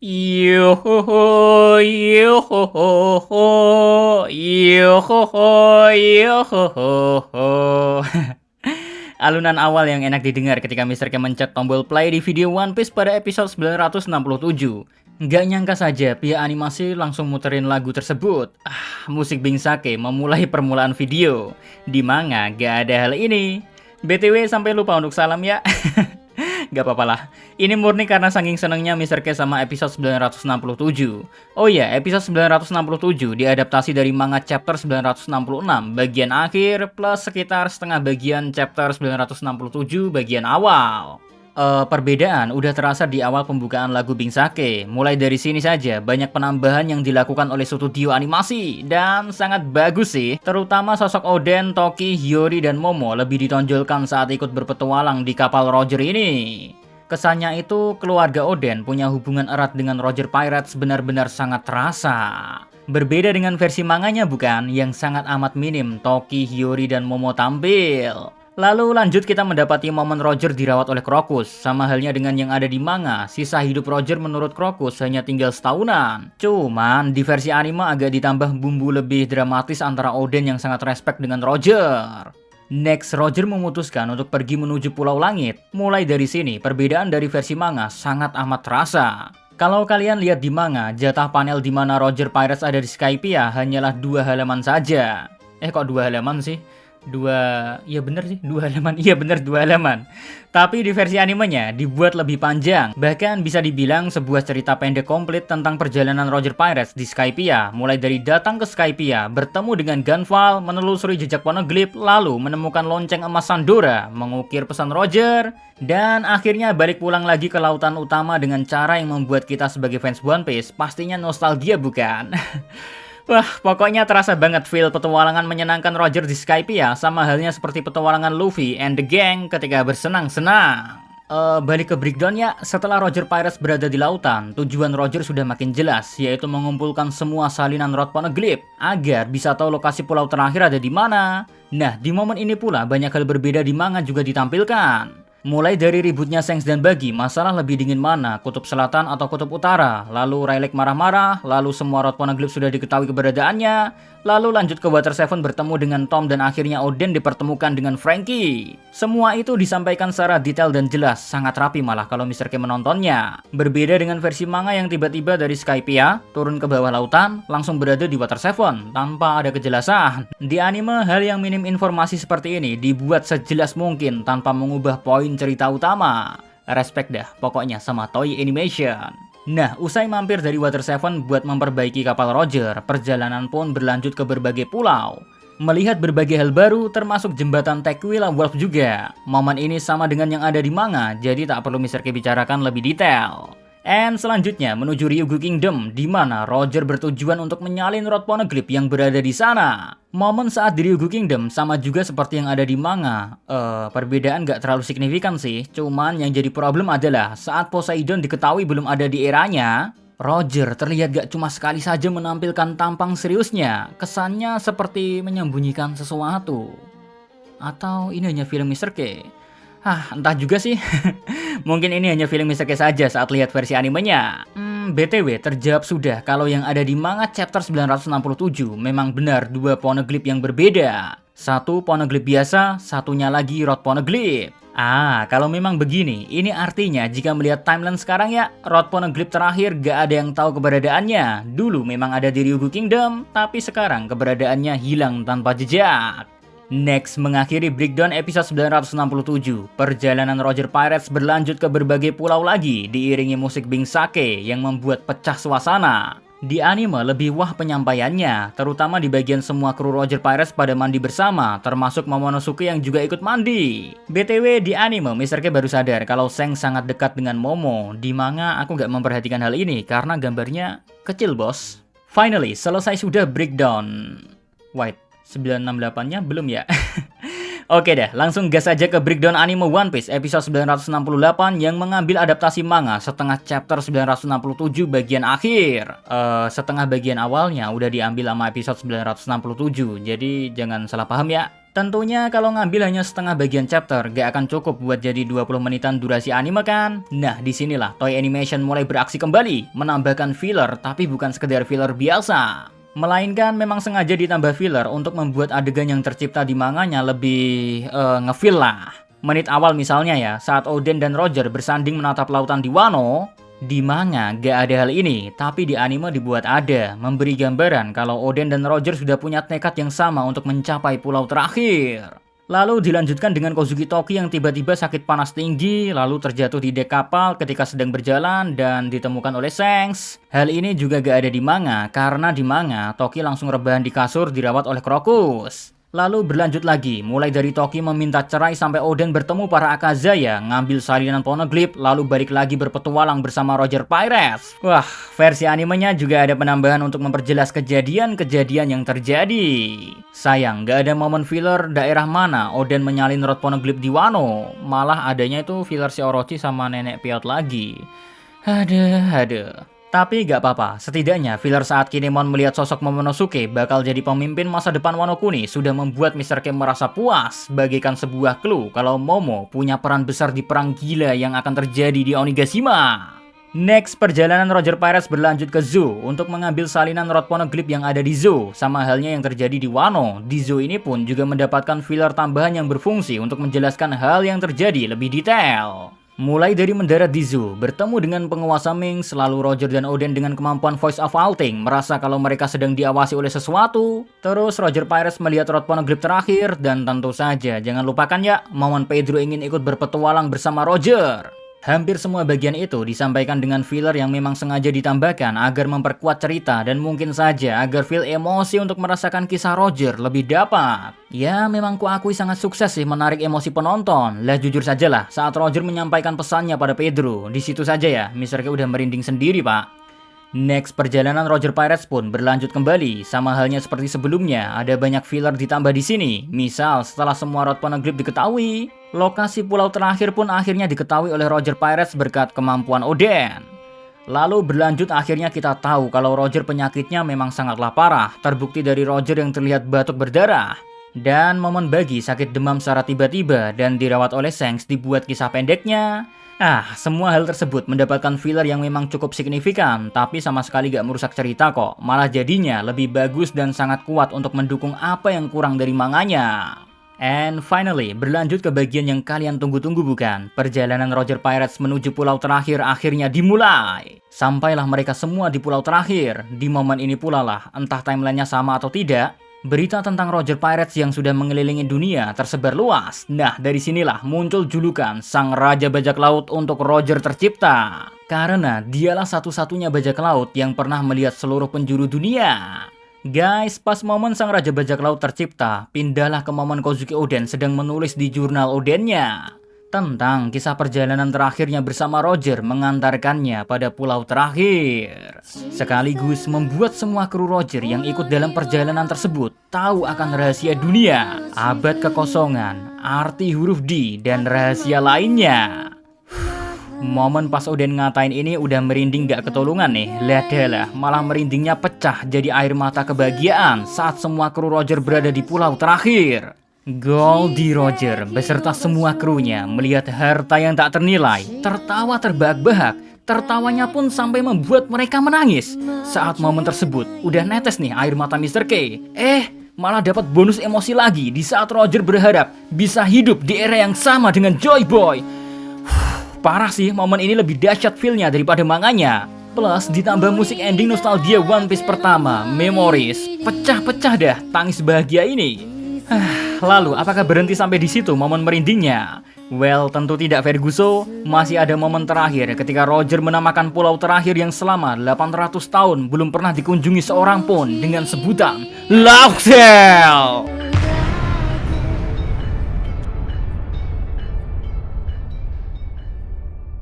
Yohoho, yohoho, yohoho, yohoho. Alunan awal yang enak didengar ketika Mr. K mencet tombol play di video One Piece pada episode 967. Nggak nyangka saja pihak animasi langsung muterin lagu tersebut. Musik Bing Sake memulai permulaan video. Di manga gak ada hal ini. BTW sampai lupa untuk salam ya. Gak apa-apa lah. Ini murni karena saking senengnya Mr. K sama episode 967. Oh iya, episode 967 diadaptasi dari manga chapter 966 bagian akhir plus sekitar setengah bagian chapter 967 bagian awal. Perbedaan udah terasa di awal pembukaan lagu Bing Sake. Mulai dari sini saja banyak penambahan yang dilakukan oleh studio animasi dan sangat bagus sih. Terutama sosok Oden, Toki, Hiyori, dan Momo lebih ditonjolkan saat ikut berpetualang di kapal Roger ini. Kesannya itu keluarga Oden punya hubungan erat dengan Roger Pirates benar-benar sangat terasa. Berbeda dengan versi manganya bukan, yang sangat amat minim Toki, Hiyori, dan Momo tampil. Lalu lanjut kita mendapati momen Roger dirawat oleh Crocus. Sama halnya dengan yang ada di manga, sisa hidup Roger menurut Crocus hanya tinggal setahunan. Cuman di versi anime agak ditambah bumbu lebih dramatis antara Oden yang sangat respect dengan Roger. Next, Roger memutuskan untuk pergi menuju Pulau Langit. Mulai dari sini, perbedaan dari versi manga sangat amat terasa. Kalau kalian lihat di manga, jatah panel di mana Roger Pirates ada di Skypiea hanyalah 2 halaman saja. Kok 2 halaman sih? Iya bener sih, 2 halaman. Iya bener, 2 halaman. Tapi di versi animenya dibuat lebih panjang. Bahkan bisa dibilang sebuah cerita pendek komplit tentang perjalanan Roger Pirates di Skypiea. Mulai dari datang ke Skypiea, bertemu dengan Gunval, menelusuri jejak Poneglyph, lalu menemukan lonceng emas Sandora, mengukir pesan Roger, dan akhirnya balik pulang lagi ke lautan utama dengan cara yang membuat kita sebagai fans One Piece pastinya nostalgia bukan? Wah, pokoknya terasa banget feel petualangan menyenangkan Roger di Skypiea sama halnya seperti petualangan Luffy and the gang ketika bersenang-senang. Balik ke breakdown ya, setelah Roger Pirates berada di lautan, tujuan Roger sudah makin jelas, yaitu mengumpulkan semua salinan Rod Poneglyph agar bisa tahu lokasi pulau terakhir ada di mana. Nah, di momen ini pula banyak hal berbeda di manga juga ditampilkan. Mulai dari ributnya Shanks dan Buggy, masalah lebih dingin mana, kutub selatan atau kutub utara, lalu Rayleigh marah-marah, lalu semua Rod Poneglyph sudah diketahui keberadaannya, lalu lanjut ke Water Seven bertemu dengan Tom dan akhirnya Oden dipertemukan dengan Franky. Semua itu disampaikan secara detail dan jelas, sangat rapi malah kalau Mr. K menontonnya. Berbeda dengan versi manga yang tiba-tiba dari Skypiea, turun ke bawah lautan, langsung berada di Water Seven, tanpa ada kejelasan. Di anime, hal yang minim informasi seperti ini dibuat sejelas mungkin tanpa mengubah poin cerita utama. Respect dah pokoknya sama Toei Animation. Nah, usai mampir dari Water Seven buat memperbaiki kapal Roger, perjalanan pun berlanjut ke berbagai pulau. Melihat berbagai hal baru termasuk jembatan Tequila Wolf juga. Momen ini sama dengan yang ada di manga, jadi tak perlu Mr. K bicarakan lebih detail. And selanjutnya menuju Ryugu Kingdom, di mana Roger bertujuan untuk menyalin Rod Poneglyph yang berada di sana. Momen saat di Ryugu Kingdom sama juga seperti yang ada di manga. Perbedaan gak terlalu signifikan sih, cuman yang jadi problem adalah saat Poseidon diketahui belum ada di eranya, Roger terlihat gak cuma sekali saja menampilkan tampang seriusnya. Kesannya seperti menyembunyikan sesuatu. Atau ini hanya film Mr. K? Entah juga sih. Mungkin ini hanya feeling Mr. K saja saat lihat versi animenya. BTW, terjawab sudah kalau yang ada di manga chapter 967 memang benar 2 Poneglyph yang berbeda. Satu Poneglyph biasa, satunya lagi Rod Poneglyph. Kalau memang begini, ini artinya jika melihat timeline sekarang ya, Rod Poneglyph terakhir gak ada yang tahu keberadaannya. Dulu memang ada di Ryugu Kingdom, tapi sekarang keberadaannya hilang tanpa jejak. Next, mengakhiri breakdown episode 967, perjalanan Roger Pirates berlanjut ke berbagai pulau lagi, diiringi musik Bing Sake yang membuat pecah suasana. Di anime lebih wah penyampaiannya, terutama di bagian semua kru Roger Pirates pada mandi bersama, termasuk Momonosuke yang juga ikut mandi. BTW di anime, Mr. K baru sadar kalau Shanks sangat dekat dengan Momo. Di manga aku gak memperhatikan hal ini karena gambarnya kecil bos. Finally, selesai sudah breakdown. Wait, 968-nya belum ya? Oke deh, langsung gas aja ke breakdown anime One Piece episode 968 yang mengambil adaptasi manga setengah chapter 967 bagian akhir. Setengah bagian awalnya udah diambil sama episode 967, jadi jangan salah paham ya. Tentunya kalau ngambil hanya setengah bagian chapter, gak akan cukup buat jadi 20 menitan durasi anime kan? Nah, disinilah Toei Animation mulai beraksi kembali, menambahkan filler tapi bukan sekedar filler biasa. Melainkan memang sengaja ditambah filler untuk membuat adegan yang tercipta di manganya lebih ngefeel lah. Menit awal misalnya ya, saat Oden dan Roger bersanding menatap lautan di Wano, di manga gak ada hal ini, tapi di anime dibuat ada, memberi gambaran kalau Oden dan Roger sudah punya tekad yang sama untuk mencapai pulau terakhir. Lalu dilanjutkan dengan Kozuki Toki yang tiba-tiba sakit panas tinggi, lalu terjatuh di dek kapal ketika sedang berjalan dan ditemukan oleh Shanks. Hal ini juga gak ada di manga, karena di manga Toki langsung rebahan di kasur dirawat oleh Crocus. Lalu berlanjut lagi, mulai dari Toki meminta cerai sampai Oden bertemu para Akazaya, ngambil salinan Poneglyph, lalu balik lagi berpetualang bersama Roger Pirates. Wah, versi animenya juga ada penambahan untuk memperjelas kejadian-kejadian yang terjadi. Sayang, gak ada momen filler daerah mana Oden menyalin rod Poneglyph di Wano. Malah adanya itu filler si Orochi sama nenek Piot lagi. Aduh. Tapi gak apa-apa, setidaknya filler saat Kinemon melihat sosok Momonosuke bakal jadi pemimpin masa depan Wano Kuni sudah membuat Mr. K merasa puas, bagaikan sebuah clue kalau Momo punya peran besar di perang gila yang akan terjadi di Onigashima. Next, perjalanan Roger Pirates berlanjut ke Zou untuk mengambil salinan rod Poneglyph yang ada di Zou, sama halnya yang terjadi di Wano. Di Zou ini pun juga mendapatkan filler tambahan yang berfungsi untuk menjelaskan hal yang terjadi lebih detail. Mulai dari mendarat di Zou, bertemu dengan penguasa Ming, selalu Roger dan Oden dengan kemampuan voice of vaulting merasa kalau mereka sedang diawasi oleh sesuatu. Terus Roger Pirates melihat rod Poneglyph terakhir, dan tentu saja jangan lupakan ya, momen Pedro ingin ikut berpetualang bersama Roger. Hampir semua bagian itu disampaikan dengan filler yang memang sengaja ditambahkan agar memperkuat cerita dan mungkin saja agar feel emosi untuk merasakan kisah Roger lebih dapat. Ya, memang kuakui sangat sukses sih menarik emosi penonton. Lah jujur saja lah, saat Roger menyampaikan pesannya pada Pedro, di situ saja ya, Mr. K udah merinding sendiri pak. Next, perjalanan Roger Pirates pun berlanjut kembali, sama halnya seperti sebelumnya, ada banyak filler ditambah di sini. Misal, setelah semua rod Poneglyph diketahui, lokasi pulau terakhir pun akhirnya diketahui oleh Roger Pirates berkat kemampuan Oden. Lalu berlanjut akhirnya kita tahu kalau Roger penyakitnya memang sangatlah parah, terbukti dari Roger yang terlihat batuk berdarah. Dan momen Bagi sakit demam secara tiba-tiba dan dirawat oleh Shanks dibuat kisah pendeknya. Semua hal tersebut mendapatkan filler yang memang cukup signifikan, tapi sama sekali gak merusak cerita kok. Malah jadinya lebih bagus dan sangat kuat untuk mendukung apa yang kurang dari manganya. And finally, berlanjut ke bagian yang kalian tunggu-tunggu bukan? Perjalanan Roger Pirates menuju pulau terakhir akhirnya dimulai. Sampailah mereka semua di pulau terakhir. Di momen ini pula lah, entah timelinenya sama atau tidak, berita tentang Roger Pirates yang sudah mengelilingi dunia tersebar luas. Nah, dari sinilah muncul julukan Sang Raja Bajak Laut untuk Roger tercipta. Karena dialah satu-satunya bajak laut yang pernah melihat seluruh penjuru dunia. Guys, pas momen Sang Raja Bajak Laut tercipta, pindahlah ke momen Kozuki Oden sedang menulis di jurnal Odennya tentang kisah perjalanan terakhirnya bersama Roger mengantarkannya pada pulau terakhir. Sekaligus membuat semua kru Roger yang ikut dalam perjalanan tersebut tahu akan rahasia dunia, abad kekosongan, arti huruf D, dan rahasia lainnya. Momen pas Oden ngatain ini udah merinding gak ketolongan nih. Lihat malah merindingnya pecah jadi air mata kebahagiaan saat semua kru Roger berada di pulau terakhir. Goldie Roger beserta semua krunya melihat harta yang tak ternilai, tertawa terbahak-bahak. Tertawanya pun sampai membuat mereka menangis. Saat momen tersebut, udah netes nih air mata Mr. K. Malah dapat bonus emosi lagi di saat Roger berharap bisa hidup di era yang sama dengan Joy Boy. Parah sih, momen ini lebih dahsyat feel-nya daripada manganya. Plus ditambah musik ending nostalgia One Piece pertama, Memories. Pecah-pecah dah tangis bahagia ini. Lalu apakah berhenti sampai di situ momen merindingnya? Well, tentu tidak Ferguso. Masih ada momen terakhir ketika Roger menamakan pulau terakhir yang selama 800 tahun belum pernah dikunjungi seorang pun dengan sebutan Laugh Tale.